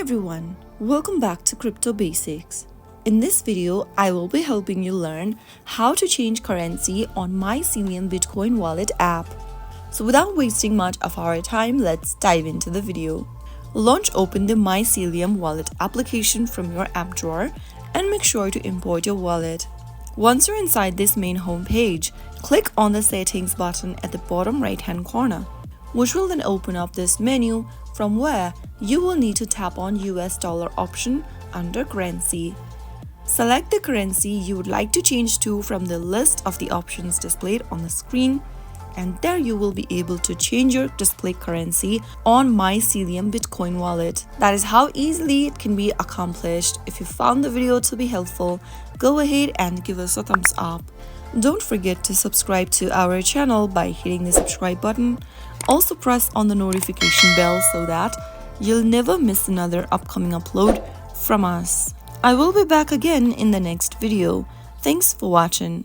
everyone, welcome back to Crypto Basics. In this video, I will be helping you learn how to change currency on Mycelium Bitcoin Wallet app. So without wasting much of our time, let's dive into the video. Open the Mycelium Wallet application from your app drawer and make sure to import your wallet. Once you're inside this main home page, click on the settings button at the bottom right hand corner, which will then open up this menu from where you will need to tap on US dollar option under currency. Select the currency you would like to change to from the list of the options displayed on the screen, and there you will be able to change your display currency on Mycelium Bitcoin Wallet. That is how easily it can be accomplished. If you found the video to be helpful, go ahead and give us a thumbs up. Don't forget to subscribe to our channel by hitting the subscribe button. Also press on the notification bell so that you'll never miss another upcoming upload from us. I will be back again in the next video. Thanks for watching.